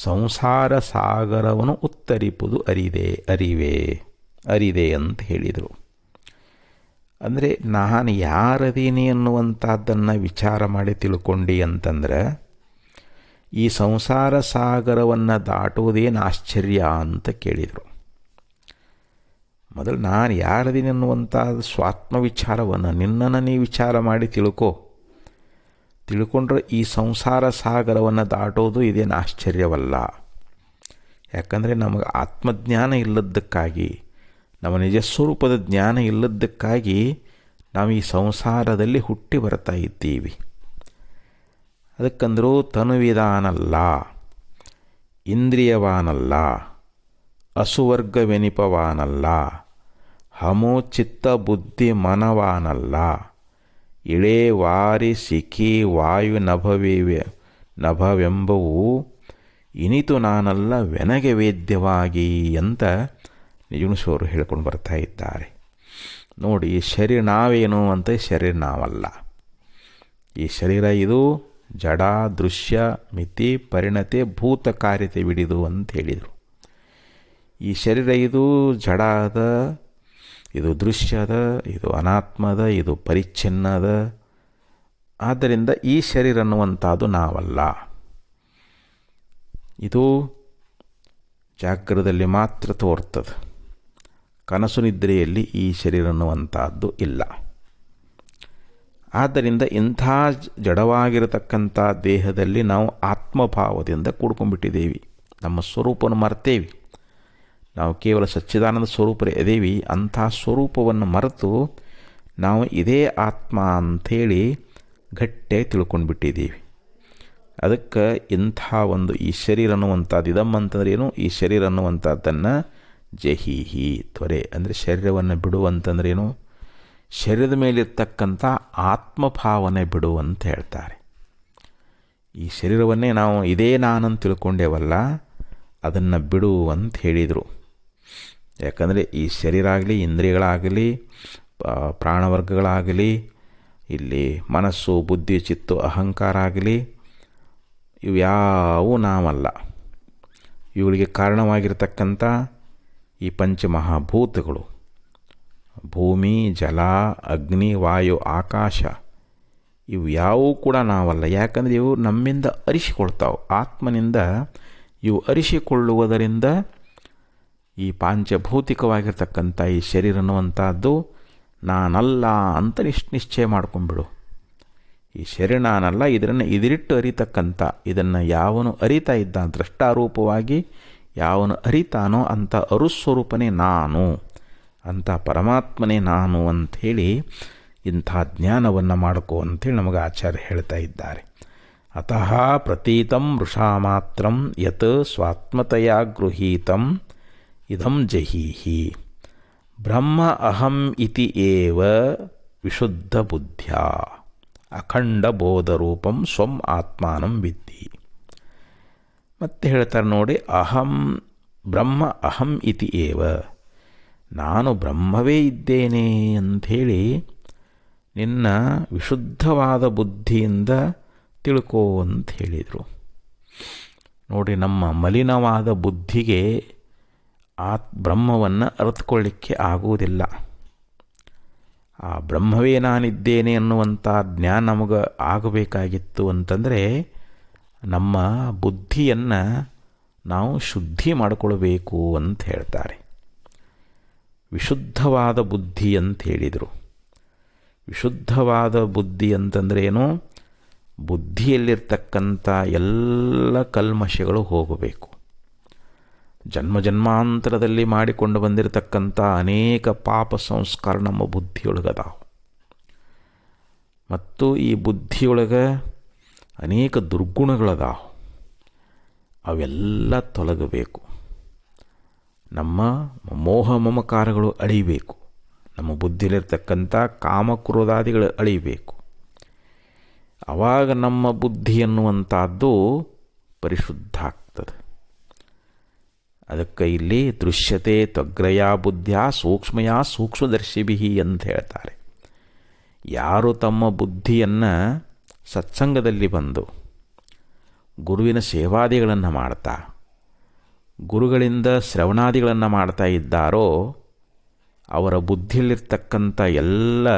ಸಂಸಾರ ಸಾಗರವನ್ನು ಉತ್ತರಿಪುದು ಅರಿವೆ ಅಂತ ಹೇಳಿದರು. ಅಂದರೆ ನಾನು ಯಾರದೀನಿ ಅನ್ನುವಂಥದ್ದನ್ನು ವಿಚಾರ ಮಾಡಿ ತಿಳ್ಕೊಂಡು ಅಂತಂದ್ರೆ ಈ ಸಂಸಾರ ಸಾಗರವನ್ನು ದಾಟುವುದೇನು ಆಶ್ಚರ್ಯ ಅಂತ ಕೇಳಿದರು. ಮೊದಲು ನಾನು ಯಾರದೀನಿ ಅನ್ನುವಂಥ ಸ್ವಾತ್ಮ ವಿಚಾರವನ್ನು ನಿನ್ನನ್ನು ನೀ ವಿಚಾರ ಮಾಡಿ ತಿಳ್ಕೊಂಡ್ರೆ ಈ ಸಂಸಾರ ಸಾಗರವನ್ನು ದಾಟೋದು ಇದೇನು ಆಶ್ಚರ್ಯವಲ್ಲ. ಯಾಕಂದರೆ ನಮಗೆ ಆತ್ಮಜ್ಞಾನ ಇಲ್ಲದ್ದಕ್ಕಾಗಿ, ನಮ್ಮ ನಿಜ ಸ್ವರೂಪದ ಜ್ಞಾನ ಇಲ್ಲದ್ದಕ್ಕಾಗಿ ನಾವು ಈ ಸಂಸಾರದಲ್ಲಿ ಹುಟ್ಟಿ ಬರ್ತಾ ಇದ್ದೀವಿ. ಅದಕ್ಕಂದರೂ ತನುವಿದಾನಲ್ಲ, ಇಂದ್ರಿಯವಾನಲ್ಲ, ಅಸುವರ್ಗವೆನಿಪವಾನಲ್ಲ, ಹಮೋ ಚಿತ್ತ ಬುದ್ಧಿ ಮನವಾನಲ್ಲ, ಇಳೆ ವಾರಿ ಸಿಖಿ ವಾಯು ನಭವೆಂಬವು ಇನಿತು ನಾನಲ್ಲ ವೆನಗೆ ವೇದ್ಯವಾಗಿ ಅಂತ ನಿಜುಣಸೋರು ಹೇಳ್ಕೊಂಡು ಬರ್ತಾ ಇದ್ದಾರೆ. ನೋಡಿ, ಈ ಶರೀರ ನಾವೇನು ಅಂತ, ಶರೀರ ನಾವಲ್ಲ. ಈ ಶರೀರ ಇದು ಜಡ, ದೃಶ್ಯ, ಮಿತಿ, ಪರಿಣತೆ, ಭೂತ ಕಾರ್ಯತೆ ಬಿಡಿದು ಅಂತ ಹೇಳಿದರು. ಈ ಶರೀರ ಇದು ಜಡ ಅದ, ಇದು ದೃಶ್ಯದ, ಇದು ಅನಾತ್ಮದ, ಇದು ಪರಿಚ್ಛಿನ್ನದ. ಆದ್ದರಿಂದ ಈ ಶರೀರ ಅನ್ನುವಂಥದ್ದು ನಾವಲ್ಲ. ಇದು ಜಾಗ್ರದಲ್ಲಿ ಮಾತ್ರ ತೋರ್ತದೆ, ಕನಸು ನಿದ್ರೆಯಲ್ಲಿ ಈ ಶರೀರ ಅನ್ನುವಂಥದ್ದು ಇಲ್ಲ. ಆದ್ದರಿಂದ ಇಂಥ ಜಡವಾಗಿರತಕ್ಕಂಥ ದೇಹದಲ್ಲಿ ನಾವು ಆತ್ಮಭಾವದಿಂದ ಕೂಡ್ಕೊಂಡ್ಬಿಟ್ಟಿದ್ದೇವೆ. ನಮ್ಮ ಸ್ವರೂಪವನ್ನು ಮರ್ತೇವೆ. ನಾವು ಕೇವಲ ಸಚ್ಚಿದಾನಂದ ಸ್ವರೂಪರೇ ಇದೇವಿ. ಅಂಥ ಸ್ವರೂಪವನ್ನು ಮರೆತು ನಾವು ಇದೇ ಆತ್ಮ ಅಂಥೇಳಿ ಗಟ್ಟಿಯಾಗಿ ತಿಳ್ಕೊಂಡ್ಬಿಟ್ಟಿದ್ದೀವಿ. ಅದಕ್ಕೆ ಇಂಥ ಒಂದು ಈ ಶರೀರ ಅನ್ನುವಂಥದ್ದು ಇದಮ್ಮ ಅಂತಂದ್ರೆ ಏನು, ಈ ಶರೀರ ಅನ್ನುವಂಥದ್ದನ್ನು ಜಹೀಹಿ ತ್ವರೆ ಅಂದರೆ ಶರೀರವನ್ನು ಬಿಡುವಂತಂದ್ರೇನು, ಶರೀರದ ಮೇಲಿರ್ತಕ್ಕಂಥ ಆತ್ಮಭಾವನೆ ಬಿಡು ಅಂತ ಹೇಳ್ತಾರೆ. ಈ ಶರೀರವನ್ನೇ ನಾವು ಇದೇ ನಾನಂತ ತಿಳ್ಕೊಂಡೇವಲ್ಲ, ಅದನ್ನು ಬಿಡು ಅಂತ ಹೇಳಿದರು. ಯಾಕಂದರೆ ಈ ಶರೀರ ಆಗಲಿ, ಇಂದ್ರಿಯಗಳಾಗಲಿ, ಪ್ರಾಣವರ್ಗಗಳಾಗಲಿ, ಇಲ್ಲಿ ಮನಸ್ಸು, ಬುದ್ಧಿ, ಚಿತ್ತು, ಅಹಂಕಾರ ಆಗಲಿ, ಇವು ಯಾವೂ ನಾವಲ್ಲ. ಇವುಗಳಿಗೆ ಕಾರಣವಾಗಿರ್ತಕ್ಕಂಥ ಈ ಪಂಚಮಹಾಭೂತಗಳು, ಭೂಮಿ, ಜಲ, ಅಗ್ನಿ, ವಾಯು, ಆಕಾಶ, ಇವು ಯಾವೂ ಕೂಡ ನಾವಲ್ಲ. ಯಾಕಂದರೆ ಇವು ನಮ್ಮಿಂದ ಅರಿಸಿಕೊಳ್ತಾವೆ. ಆತ್ಮನಿಂದ ಇವು ಅರಿಸಿಕೊಳ್ಳುವುದರಿಂದ ಈ ಪಾಂಚಭೌತಿಕವಾಗಿರ್ತಕ್ಕಂಥ ಈ ಶರೀರ ಅನ್ನುವಂಥದ್ದು ನಾನಲ್ಲ ಅಂತ ನಿಶ್ಚಯ ಮಾಡ್ಕೊಂಡ್ಬಿಡು. ಈ ಶರೀರ ನಾನಲ್ಲ, ಇದನ್ನು ಇದಿರಿಟ್ಟು ಅರಿತಕ್ಕಂಥ, ಇದನ್ನು ಯಾವನು ಅರಿತಾ ಇದ್ದ ದ್ರಷ್ಟಾರೂಪವಾಗಿ ಯಾವನು ಅರಿತಾನೋ ಅಂಥ ಅರುಸ್ವರೂಪನೇ ನಾನು, ಅಂಥ ಪರಮಾತ್ಮನೇ ನಾನು ಅಂಥೇಳಿ ಇಂಥ ಜ್ಞಾನವನ್ನು ಮಾಡ್ಕೋ ಅಂಥೇಳಿ ನಮಗೆ ಆಚಾರ್ಯ ಹೇಳ್ತಾ ಇದ್ದಾರೆ. ಅತಃ ಪ್ರತೀತಂ ವೃಷಾ ಮಾತ್ರಂ ಯತ್ ಸ್ವಾತ್ಮತೆಯ ಗೃಹೀತಂ ಇದಂ ಜಹೀಹಿ ಬ್ರಹ್ಮ ಅಹಂ ಇತಿ ಏವ ವಿಶುದ್ಧ ಬುದ್ಧ್ಯ ಅಖಂಡ ಬೋಧರೂಪಂ ಸ್ವಂ ಆತ್ಮಾನಂ ವಿದ್ಧಿ. ಮತ್ತೆ ಹೇಳ್ತಾರೆ ನೋಡಿ, ಅಹಂ ಬ್ರಹ್ಮ ಅಹಂ ಇತಿ ಏವ, ನಾನು ಬ್ರಹ್ಮವೇ ಇದ್ದೇನೆ ಅಂಥೇಳಿ ನಿನ್ನ ವಿಶುದ್ಧವಾದ ಬುದ್ಧಿಯಿಂದ ತಿಳ್ಕೋ ಅಂತ ಹೇಳಿದರು. ನೋಡಿ, ನಮ್ಮ ಮಲಿನವಾದ ಬುದ್ಧಿಗೆ ಆ ಬ್ರಹ್ಮವನ್ನು ಅರಿತುಕೊಳ್ಳಿಕ್ಕೆ ಆಗುವುದಿಲ್ಲ. ಆ ಬ್ರಹ್ಮವೇ ನಾನಿದ್ದೇನೆ ಅನ್ನುವಂಥ ಜ್ಞಾನ ನಮಗೆ ಆಗಬೇಕಾಗಿತ್ತು ಅಂತಂದರೆ ನಮ್ಮ ಬುದ್ಧಿಯನ್ನು ನಾವು ಶುದ್ಧಿ ಮಾಡಿಕೊಳ್ಬೇಕು ಅಂತ ಹೇಳ್ತಾರೆ. ವಿಶುದ್ಧವಾದ ಬುದ್ಧಿ ಅಂತ ಹೇಳಿದರು. ವಿಶುದ್ಧವಾದ ಬುದ್ಧಿ ಅಂತಂದರೆ ಏನು? ಬುದ್ಧಿಯಲ್ಲಿರ್ತಕ್ಕಂಥ ಎಲ್ಲ ಕಲ್ಮಶಗಳು ಹೋಗಬೇಕು. ಜನ್ಮ ಜನ್ಮಾಂತರದಲ್ಲಿ ಮಾಡಿಕೊಂಡು ಬಂದಿರತಕ್ಕಂಥ ಅನೇಕ ಪಾಪ ಸಂಸ್ಕಾರ ನಮ್ಮ ಬುದ್ಧಿಯೊಳಗದಾವು. ಮತ್ತು ಈ ಬುದ್ಧಿಯೊಳಗೆ ಅನೇಕ ದುರ್ಗುಣಗಳದಾವು. ಅವೆಲ್ಲ ತೊಲಗಬೇಕು. ನಮ್ಮ ಮೋಹ ಮಮಕಾರಗಳು ಅಳಿಬೇಕು. ನಮ್ಮ ಬುದ್ಧಿಯಲ್ಲಿರ್ತಕ್ಕಂಥ ಕಾಮಕ್ರೋಧಾದಿಗಳು ಅಳಿಬೇಕು. ಆವಾಗ ನಮ್ಮ ಬುದ್ಧಿ ಅನ್ನುವಂಥದ್ದು ಪರಿಶುದ್ಧ ಆಗ್ತದೆ. ಅದಕ್ಕೆ ಇಲ್ಲಿ ದೃಶ್ಯತೆ ತ್ವಗ್ರಯ ಬುದ್ಧಿಯ ಸೂಕ್ಷ್ಮಯ ಸೂಕ್ಷ್ಮದರ್ಶಿಭಿ ಅಂತ ಹೇಳ್ತಾರೆ. ಯಾರು ತಮ್ಮ ಬುದ್ಧಿಯನ್ನು ಸತ್ಸಂಗದಲ್ಲಿ ಬಂದು ಗುರುವಿನ ಸೇವಾದಿಗಳನ್ನು ಮಾಡ್ತಾ, ಗುರುಗಳಿಂದ ಶ್ರವಣಾದಿಗಳನ್ನು ಮಾಡ್ತಾ ಇದ್ದಾರೋ ಅವರ ಬುದ್ಧಿಯಲ್ಲಿರ್ತಕ್ಕಂಥ ಎಲ್ಲ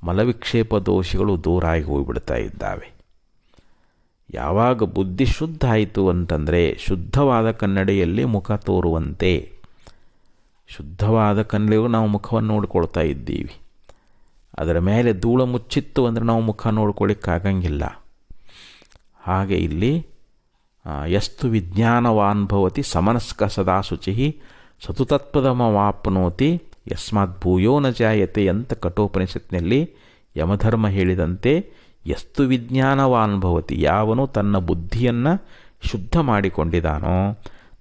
ಮಲವಿಕ್ಷೇಪ ದೋಷಗಳು ದೂರಾಗಿ ಹೋಗಿಬಿಡ್ತಾ ಇದ್ದಾವೆ. ಯಾವಾಗ ಬುದ್ಧಿ ಶುದ್ಧ ಆಯಿತು ಅಂತಂದರೆ ಶುದ್ಧವಾದ ಕನ್ನಡಿಯಲ್ಲಿ ಮುಖ ತೋರುವಂತೆ, ಶುದ್ಧವಾದ ಕನ್ನಡಿಗೂ ನಾವು ಮುಖವನ್ನು ನೋಡ್ಕೊಳ್ತಾ ಇದ್ದೀವಿ. ಅದರ ಮೇಲೆ ಧೂಳ ಮುಚ್ಚಿತ್ತು ಅಂದರೆ ನಾವು ಮುಖ ನೋಡ್ಕೊಳ್ಳಿಕ್ಕಾಗಂಗಿಲ್ಲ. ಹಾಗೆ ಇಲ್ಲಿ ಯಸ್ತು ವಿಜ್ಞಾನವಾನ್ ಭವತಿ ಸಮನಸ್ಕ ಸದಾ ಶುಚಿ ಸತುತತ್ವದಮವಾಪ್ನೋತಿ ಯಸ್ಮಾತ್ ಭೂಯೋ ನ ಜಾಯತೆ ಅಂತ ಕಠೋಪನಿಷತ್ನಲ್ಲಿ ಯಮಧರ್ಮ ಹೇಳಿದಂತೆ ಯಸ್ತು ವಿಜ್ಞಾನವಾನ್ ಭವತಿ, ಯಾವನು ತನ್ನ ಬುದ್ಧಿಯನ್ನು ಶುದ್ಧ ಮಾಡಿಕೊಂಡಿದ್ದಾನೋ,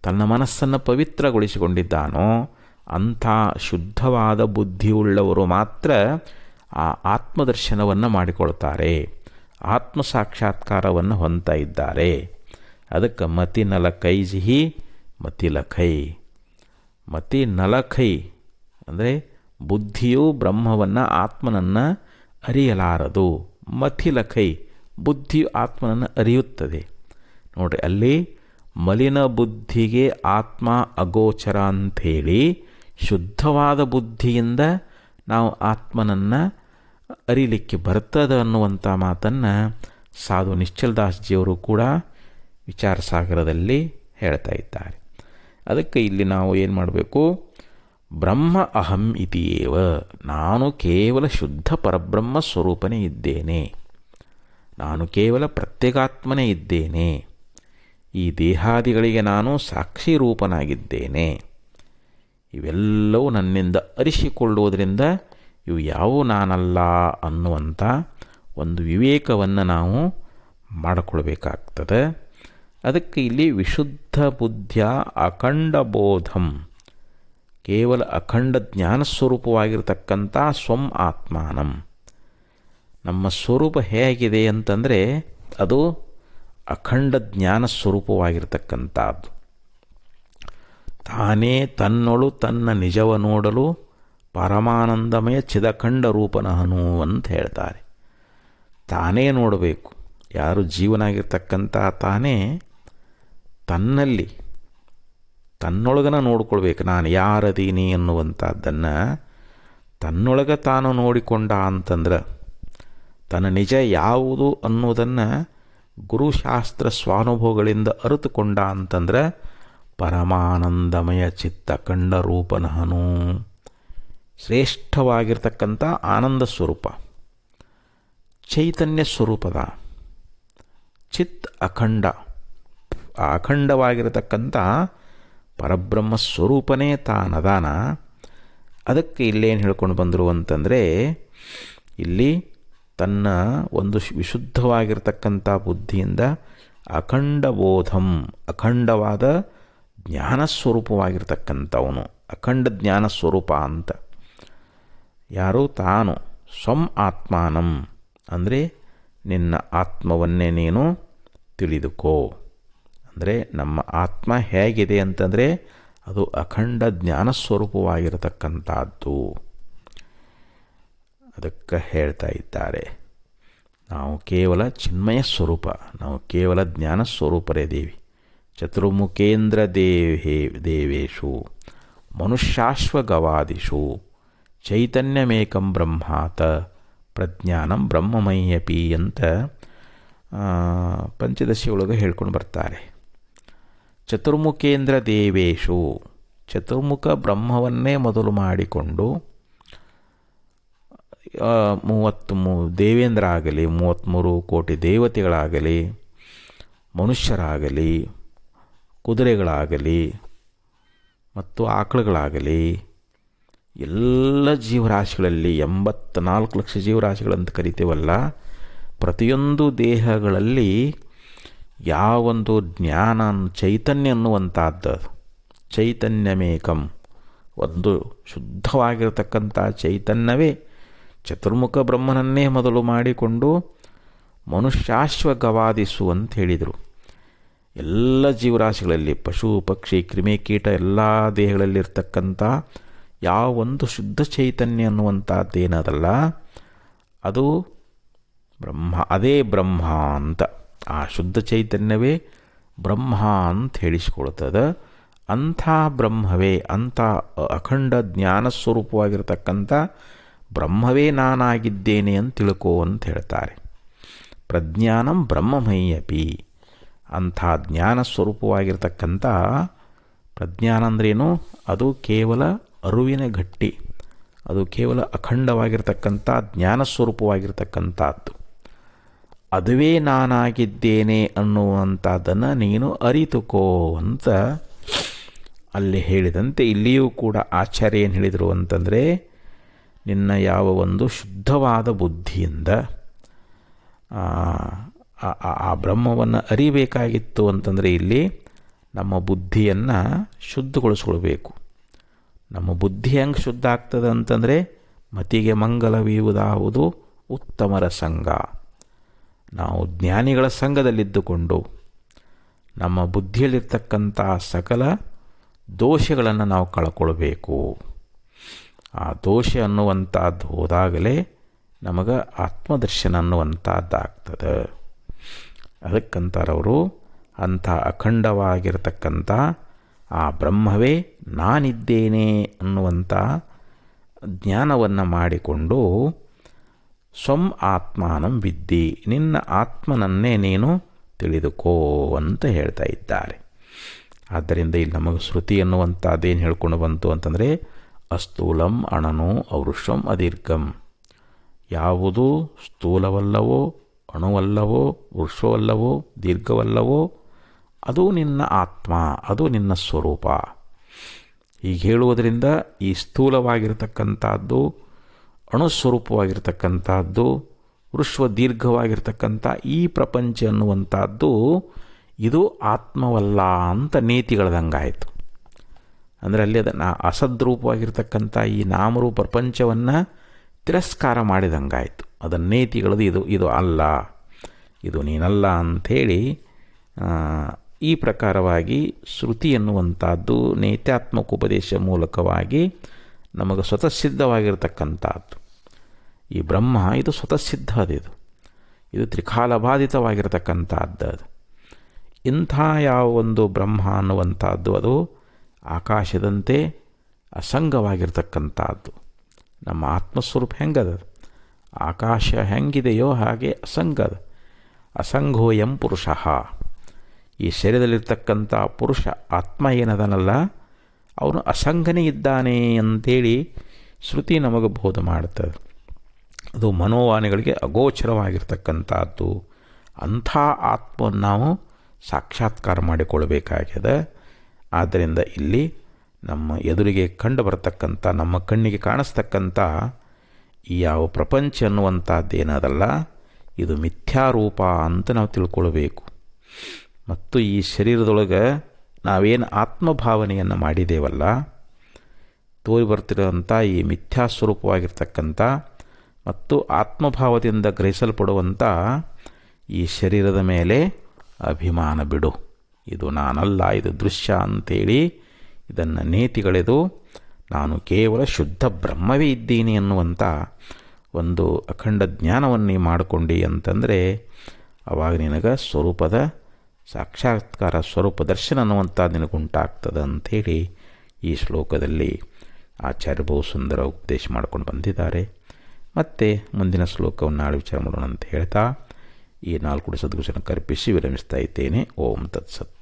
ತನ್ನ ಮನಸ್ಸನ್ನು ಪವಿತ್ರಗೊಳಿಸಿಕೊಂಡಿದ್ದಾನೋ ಅಂಥ ಶುದ್ಧವಾದ ಬುದ್ಧಿಯುಳ್ಳವರು ಮಾತ್ರ ಆ ಆತ್ಮದರ್ಶನವನ್ನು ಮಾಡಿಕೊಳ್ತಾರೆ, ಆತ್ಮ ಸಾಕ್ಷಾತ್ಕಾರವನ್ನು ಹೊಂದ್ತಾ ಇದ್ದಾರೆ. ಅದಕ್ಕೆ ಮತಿ ನಲಕೈಜಿಹಿ ಮತಿಲಖೈ. ಮತಿ ನಲಖೈ ಅಂದರೆ ಬುದ್ಧಿಯು ಬ್ರಹ್ಮವನ್ನು ಆತ್ಮನನ್ನು ಅರಿಯಲಾರದು. ಮತಿಲಖೈ ಬುದ್ಧಿಯು ಆತ್ಮನನ್ನು ಅರಿಯುತ್ತದೆ. ನೋಡಿರಿ, ಅಲ್ಲಿ ಮಲಿನ ಬುದ್ಧಿಗೆ ಆತ್ಮ ಅಗೋಚರ ಅಂಥೇಳಿ ಶುದ್ಧವಾದ ಬುದ್ಧಿಯಿಂದ ನಾವು ಆತ್ಮನನ್ನು ಅರಿಲಿಕ್ಕೆ ಬರ್ತದೆ ಅನ್ನುವಂಥ ಮಾತನ್ನು ಸಾಧು ನಿಶ್ಚಲದಾಸ್ಜಿಯವರು ಕೂಡ ವಿಚಾರ ಸಾಗರದಲ್ಲಿ ಹೇಳ್ತಾ ಇದ್ದಾರೆ. ಅದಕ್ಕೆ ಇಲ್ಲಿ ನಾವು ಏನು ಮಾಡಬೇಕು? ಬ್ರಹ್ಮ ಅಹಂ ಇತಿಯೇವ, ನಾನು ಕೇವಲ ಶುದ್ಧ ಪರಬ್ರಹ್ಮ ಸ್ವರೂಪನೇ ಇದ್ದೇನೆ, ನಾನು ಕೇವಲ ಪ್ರತ್ಯೇಗಾತ್ಮನೇ ಇದ್ದೇನೆ, ಈ ದೇಹಾದಿಗಳಿಗೆ ನಾನು ಸಾಕ್ಷಿ ರೂಪನಾಗಿದ್ದೇನೆ. ಇವೆಲ್ಲವೂ ನನ್ನಿಂದ ಅರಿಸಿಕೊಳ್ಳುವುದರಿಂದ ಇವು ಯಾವುವು ನಾನಲ್ಲ ಅನ್ನುವಂಥ ಒಂದು ವಿವೇಕವನ್ನು ನಾವು ಮಾಡಿಕೊಳ್ಬೇಕಾಗ್ತದೆ. ಅದಕ್ಕೆ ಇಲ್ಲಿ ವಿಶುದ್ಧ ಬುದ್ಧಿಯ ಅಖಂಡ ಬೋಧಂ, ಕೇವಲ ಅಖಂಡ ಜ್ಞಾನಸ್ವರೂಪವಾಗಿರ್ತಕ್ಕಂಥ ಸ್ವಂ ಆತ್ಮಾನಂ. ನಮ್ಮ ಸ್ವರೂಪ ಹೇಗಿದೆ ಅಂತಂದರೆ ಅದು ಅಖಂಡ ಜ್ಞಾನ ಸ್ವರೂಪವಾಗಿರ್ತಕ್ಕಂಥದ್ದು. ತಾನೇ ತನ್ನೊಳು ತನ್ನ ನಿಜವ ನೋಡಲು ಪರಮಾನಂದಮಯ ಚಿದಖಂಡ ರೂಪನಹನು ಅಂತ ಹೇಳ್ತಾರೆ. ತಾನೇ ನೋಡಬೇಕು. ಯಾರು ಜೀವನಾಗಿರ್ತಕ್ಕಂಥ ತಾನೇ ತನ್ನಲ್ಲಿ ತನ್ನೊಳಗನ ನೋಡ್ಕೊಳ್ಬೇಕು. ನಾನು ಯಾರದೀನಿ ಅನ್ನುವಂಥದ್ದನ್ನು ತನ್ನೊಳಗೆ ತಾನು ನೋಡಿಕೊಂಡ ಅಂತಂದ್ರೆ, ತನ್ನ ನಿಜ ಯಾವುದು ಅನ್ನೋದನ್ನು ಗುರುಶಾಸ್ತ್ರ ಸ್ವಾನುಭವಗಳಿಂದ ಅರಿತುಕೊಂಡ ಅಂತಂದ್ರೆ ಪರಮಾನಂದಮಯ ಚಿತ್ತಖಂಡ ರೂಪನಹನು, ಶ್ರೇಷ್ಠವಾಗಿರ್ತಕ್ಕಂಥ ಆನಂದ ಸ್ವರೂಪ, ಚೈತನ್ಯ ಸ್ವರೂಪದ ಚಿತ್ ಅಖಂಡ, ಆ ಅಖಂಡವಾಗಿರತಕ್ಕಂಥ ಪರಬ್ರಹ್ಮ ಸ್ವರೂಪನೇ ತಾನದಾನ. ಅದಕ್ಕೆ ಇಲ್ಲೇನು ಹೇಳ್ಕೊಂಡು ಬಂದರು ಅಂತಂದರೆ, ಇಲ್ಲಿ ತನ್ನ ಒಂದು ವಿಶುದ್ಧವಾಗಿರ್ತಕ್ಕಂಥ ಬುದ್ಧಿಯಿಂದ ಅಖಂಡ ಬೋಧಂ, ಅಖಂಡವಾದ ಜ್ಞಾನ ಸ್ವರೂಪವಾಗಿರ್ತಕ್ಕಂಥವನು, ಅಖಂಡ ಜ್ಞಾನ ಸ್ವರೂಪ ಅಂತ. ಯಾರು? ತಾನು. ಸ್ವಂ ಆತ್ಮಾನಂ ಅಂದರೆ ನಿನ್ನ ಆತ್ಮವನ್ನೇ ನೀನು ತಿಳಿದುಕೋ. ಅಂದರೆ ನಮ್ಮ ಆತ್ಮ ಹೇಗಿದೆ ಅಂತಂದರೆ ಅದು ಅಖಂಡ ಜ್ಞಾನ ಸ್ವರೂಪವಾಗಿರತಕ್ಕಂಥದ್ದು. ಅದಕ್ಕೆ ಹೇಳ್ತಾ ಇದ್ದಾರೆ, ನಾವು ಕೇವಲ ಚಿನ್ಮಯ ಸ್ವರೂಪ, ನಾವು ಕೇವಲ ಜ್ಞಾನ ಸ್ವರೂಪರೇ ದೇವಿ. ಚತುರ್ಮುಖೇಂದ್ರ ದೇವೇಶು ಮನುಷ್ಯಾಶ್ವಗವಾದಿಷು ಚೈತನ್ಯಮೇಕಂ ಬ್ರಹ್ಮಾತ ಪ್ರಜ್ಞಾನಂ ಬ್ರಹ್ಮಮಯ್ಯಪಿ ಅಂತ ಪಂಚದಶಿಯೊಳಗೆ ಹೇಳ್ಕೊಂಡು ಬರ್ತಾರೆ. ಚತುರ್ಮುಖೇಂದ್ರ ದೇವೇಶು, ಚತುರ್ಮುಖ ಬ್ರಹ್ಮವನ್ನೇ ಮೊದಲು ಮಾಡಿಕೊಂಡು 33 ದೇವೇಂದ್ರ ಆಗಲಿ, 33 ಕೋಟಿ ದೇವತೆಗಳಾಗಲಿ, ಮನುಷ್ಯರಾಗಲಿ, ಕುದುರೆಗಳಾಗಲಿ ಮತ್ತು ಆಕಳುಗಳಾಗಲಿ, ಎಲ್ಲ ಜೀವರಾಶಿಗಳಲ್ಲಿ 84 ಲಕ್ಷ ಜೀವರಾಶಿಗಳಂತ ಕರಿತೇವಲ್ಲ, ಪ್ರತಿಯೊಂದು ದೇಹಗಳಲ್ಲಿ ಯಾವೊಂದು ಜ್ಞಾನ ಚೈತನ್ಯ ಅನ್ನುವಂಥದ್ದು, ಚೈತನ್ಯಮೇಕಂ, ಒಂದು ಶುದ್ಧವಾಗಿರತಕ್ಕಂಥ ಚೈತನ್ಯವೇ ಚತುರ್ಮುಖ ಬ್ರಹ್ಮನನ್ನೇ ಮೊದಲು ಮಾಡಿಕೊಂಡು ಮನುಷ್ಯಾಶ್ವಗವಾದಿಸು ಅಂತ ಹೇಳಿದರು. ಎಲ್ಲ ಜೀವರಾಶಿಗಳಲ್ಲಿ ಪಶು ಪಕ್ಷಿ ಕ್ರಿಮಿಕೀಟ ಎಲ್ಲ ದೇಹಗಳಲ್ಲಿರ್ತಕ್ಕಂಥ ಯಾವೊಂದು ಶುದ್ಧ ಚೈತನ್ಯ ಅನ್ನುವಂಥದ್ದೇನದಲ್ಲ ಅದು ಬ್ರಹ್ಮ, ಅದೇ ಬ್ರಹ್ಮ ಅಂತ. ಆ ಶುದ್ಧ ಚೈತನ್ಯವೇ ಬ್ರಹ್ಮ ಅಂತ ಹೇಳಿಸ್ಕೊಳ್ತದೆ. ಅಂಥ ಬ್ರಹ್ಮವೇ, ಅಂಥ ಅಖಂಡ ಜ್ಞಾನ ಸ್ವರೂಪವಾಗಿರ್ತಕ್ಕಂಥ ಬ್ರಹ್ಮವೇ ನಾನಾಗಿದ್ದೇನೆ ಅಂತ ತಿಳ್ಕೋ ಅಂತ ಹೇಳ್ತಾರೆ. ಪ್ರಜ್ಞಾನಂ ಬ್ರಹ್ಮಮಯ್ಯಪಿ, ಅಂಥ ಜ್ಞಾನ ಸ್ವರೂಪವಾಗಿರ್ತಕ್ಕಂಥ ಪ್ರಜ್ಞಾನ ಅಂದ್ರೇನು? ಅದು ಕೇವಲ ಅರಿವಿನ ಗಟ್ಟಿ, ಅದು ಕೇವಲ ಅಖಂಡವಾಗಿರ್ತಕ್ಕಂಥ ಜ್ಞಾನ ಸ್ವರೂಪವಾಗಿರ್ತಕ್ಕಂಥದ್ದು. ಅದುವೇ ನಾನಾಗಿದ್ದೇನೆ ಅನ್ನುವಂಥದ್ದನ್ನು ನೀನು ಅರಿತುಕೋ ಅಂತ ಅಲ್ಲಿ ಹೇಳಿದಂತೆ ಇಲ್ಲಿಯೂ ಕೂಡ ಆಚಾರ್ಯ ಏನು ಹೇಳಿದರು ಅಂತಂದರೆ, ನಿನ್ನ ಯಾವ ಒಂದು ಶುದ್ಧವಾದ ಬುದ್ಧಿಯಿಂದ ಆ ಬ್ರಹ್ಮವನ್ನು ಅರಿಬೇಕಾಗಿತ್ತು ಅಂತಂದರೆ ಇಲ್ಲಿ ನಮ್ಮ ಬುದ್ಧಿಯನ್ನು ಶುದ್ಧಗೊಳಿಸ್ಕೊಳ್ಬೇಕು. ನಮ್ಮ ಬುದ್ಧಿ ಹೆಂಗೆ ಶುದ್ಧ ಆಗ್ತದೆ ಅಂತಂದರೆ, ಮತಿಗೆ ಮಂಗಲವೀವುದಾವುದು ಉತ್ತಮರ ಸಂಘ. ನಾವು ಜ್ಞಾನಿಗಳ ಸಂಘದಲ್ಲಿದ್ದುಕೊಂಡು ನಮ್ಮ ಬುದ್ಧಿಯಲ್ಲಿರ್ತಕ್ಕಂಥ ಸಕಲ ದೋಷಗಳನ್ನು ನಾವು ಕಳ್ಕೊಳ್ಬೇಕು. ಆ ದೋಷ ಅನ್ನುವಂಥದ್ದು ಹೋದಾಗಲೇ ನಮಗೆ ಆತ್ಮದರ್ಶನ ಅನ್ನುವಂಥದ್ದಾಗ್ತದೆ. ಅದಕ್ಕಂತಾರವರು, ಅಂಥ ಅಖಂಡವಾಗಿರತಕ್ಕಂಥ ಆ ಬ್ರಹ್ಮವೇ ನಾನಿದ್ದೇನೆ ಅನ್ನುವಂಥ ಜ್ಞಾನವನ್ನು ಮಾಡಿಕೊಂಡು ಸ್ವಂ ಆತ್ಮಾನಂ ವಿದ್ದಿ, ನಿನ್ನ ಆತ್ಮನನ್ನೇ ನೀನು ತಿಳಿದುಕೋ ಅಂತ ಹೇಳ್ತಾ ಇದ್ದಾರೆ. ಆದ್ದರಿಂದ ಇಲ್ಲಿ ನಮಗೆ ಶ್ರುತಿ ಅನ್ನುವಂಥದ್ದೇನು ಹೇಳ್ಕೊಂಡು ಬಂತು ಅಂತಂದರೆ, ಅಸ್ಥೂಲಂ ಅಣನು ಔರುಷಂ ಅದೀರ್ಘಂ, ಯಾವುದು ಸ್ಥೂಲವಲ್ಲವೋ ಅಣುವಲ್ಲವೋ ವೃಕ್ಷವಲ್ಲವೋ ದೀರ್ಘವಲ್ಲವೋ ಅದು ನಿನ್ನ ಆತ್ಮ, ಅದು ನಿನ್ನ ಸ್ವರೂಪ. ಹೀಗೆ ಹೇಳುವುದರಿಂದ ಈ ಸ್ಥೂಲವಾಗಿರ್ತಕ್ಕಂಥದ್ದು, ಅಣುಸ್ವರೂಪವಾಗಿರ್ತಕ್ಕಂಥದ್ದು, ವೃಶ್ವ ದೀರ್ಘವಾಗಿರ್ತಕ್ಕಂಥ ಈ ಪ್ರಪಂಚ ಅನ್ನುವಂಥದ್ದು ಇದು ಆತ್ಮವಲ್ಲ ಅಂತ ನೀತಿಗಳದಂಗಾಯಿತು. ಅಂದರೆ ಅಲ್ಲಿ ಅದನ್ನು ಅಸದ್ರೂಪವಾಗಿರ್ತಕ್ಕಂಥ ಈ ನಾಮರೂಪ ಪ್ರಪಂಚವನ್ನು ತಿರಸ್ಕಾರ ಮಾಡಿದಂಗಾಯಿತು. ಅದನ್ನು ನೀತಿಗಳದು ಇದು ಅಲ್ಲ, ಇದು ನೀನಲ್ಲ ಅಂಥೇಳಿ ಈ ಪ್ರಕಾರವಾಗಿ ಶ್ರುತಿ ಎನ್ನುವಂಥದ್ದು ನೇತ್ಯಾತ್ಮಕ ಉಪದೇಶ ಮೂಲಕವಾಗಿ ನಮಗೆ ಸ್ವತಃ ಸಿದ್ಧವಾಗಿರ್ತಕ್ಕಂಥದ್ದು. ಈ ಬ್ರಹ್ಮ ಇದು ಸ್ವತಃ ಸಿದ್ಧ, ಇದು ತ್ರಿಕಾಲಬಾಧಿತವಾಗಿರ್ತಕ್ಕಂಥದ್ದು. ಇಂಥ ಯಾವ ಒಂದು ಬ್ರಹ್ಮ ಅನ್ನುವಂಥದ್ದು ಅದು ಆಕಾಶದಂತೆ ಅಸಂಗವಾಗಿರ್ತಕ್ಕಂಥದ್ದು. ನಮ್ಮ ಆತ್ಮಸ್ವರೂಪ ಹೆಂಗದ, ಆಕಾಶ ಹೆಂಗಿದೆಯೋ ಹಾಗೆ ಅಸಂಗದ. ಅಸಂಗೋಯಂ ಪುರುಷ, ಈ ಶರೀರದಲ್ಲಿರ್ತಕ್ಕಂಥ ಪುರುಷ ಆತ್ಮ ಏನದನಲ್ಲ ಅವನು ಅಸಂಗನೇ ಇದ್ದಾನೆ ಅಂತೇಳಿ ಶ್ರುತಿ ನಮಗೆ ಬೋಧ ಮಾಡ್ತದೆ. ಅದು ಮನೋವಾಣಿಗಳಿಗೆ ಅಗೋಚರವಾಗಿರ್ತಕ್ಕಂಥದ್ದು. ಅಂಥ ಆತ್ಮವನ್ನು ನಾವು ಸಾಕ್ಷಾತ್ಕಾರ ಮಾಡಿಕೊಳ್ಬೇಕಾಗ್ಯದ. ಆದ್ದರಿಂದ ಇಲ್ಲಿ ನಮ್ಮ ಎದುರಿಗೆ ಕಂಡು ಬರತಕ್ಕಂಥ, ನಮ್ಮ ಕಣ್ಣಿಗೆ ಕಾಣಿಸ್ತಕ್ಕಂಥ ಈ ಯಾವ ಪ್ರಪಂಚ ಅನ್ನುವಂಥದ್ದೇನದಲ್ಲ ಇದು ಮಿಥ್ಯಾರೂಪ ಅಂತ ನಾವು ತಿಳ್ಕೊಳ್ಬೇಕು. ಮತ್ತು ಈ ಶರೀರದೊಳಗೆ ನಾವೇನು ಆತ್ಮಭಾವನೆಯನ್ನು ಮಾಡಿದ್ದೇವಲ್ಲ, ತೋರಿ ಬರ್ತಿರೋಂಥ ಈ ಮಿಥ್ಯಾಸ್ವರೂಪವಾಗಿರ್ತಕ್ಕಂಥ ಮತ್ತು ಆತ್ಮಭಾವದಿಂದ ಗ್ರಹಿಸಲ್ಪಡುವಂಥ ಈ ಶರೀರದ ಮೇಲೆ ಅಭಿಮಾನ ಬಿಡು. ಇದು ನಾನಲ್ಲ, ಇದು ದೃಶ್ಯ ಅಂಥೇಳಿ ಇದನ್ನು ನೇತಿಗಳೆದು ನಾನು ಕೇವಲ ಶುದ್ಧ ಬ್ರಹ್ಮವೇ ಇದ್ದೀನಿ ಅನ್ನುವಂಥ ಒಂದು ಅಖಂಡ ಜ್ಞಾನವನ್ನೇ ಮಾಡಿಕೊಂಡಿ ಅಂತಂದರೆ ಆವಾಗ ನಿನಗೆ ಸ್ವರೂಪದ ಸಾಕ್ಷಾತ್ಕಾರ, ಸ್ವರೂಪ ದರ್ಶನ ಅನ್ನುವಂಥ ನಿನಗುಂಟಾಗ್ತದೆ ಅಂಥೇಳಿ ಈ ಶ್ಲೋಕದಲ್ಲಿ ಆಚಾರ್ಯ ಬಹು ಸುಂದರ ಉಪದೇಶ ಮಾಡ್ಕೊಂಡು ಬಂದಿದ್ದಾರೆ. ಮತ್ತು ಮುಂದಿನ ಶ್ಲೋಕವನ್ನು ನಾಳೆ ವಿಚಾರ ಮಾಡೋಣ ಅಂತ ಹೇಳ್ತಾ ಈ 4 ಸದ್ಗುಣಗಳನ್ನು ಕಲ್ಪಿಸಿ ವಿರಮಿಸ್ತಾ ಇದ್ದೇನೆ. ಓಂ ತತ್ಸತ್.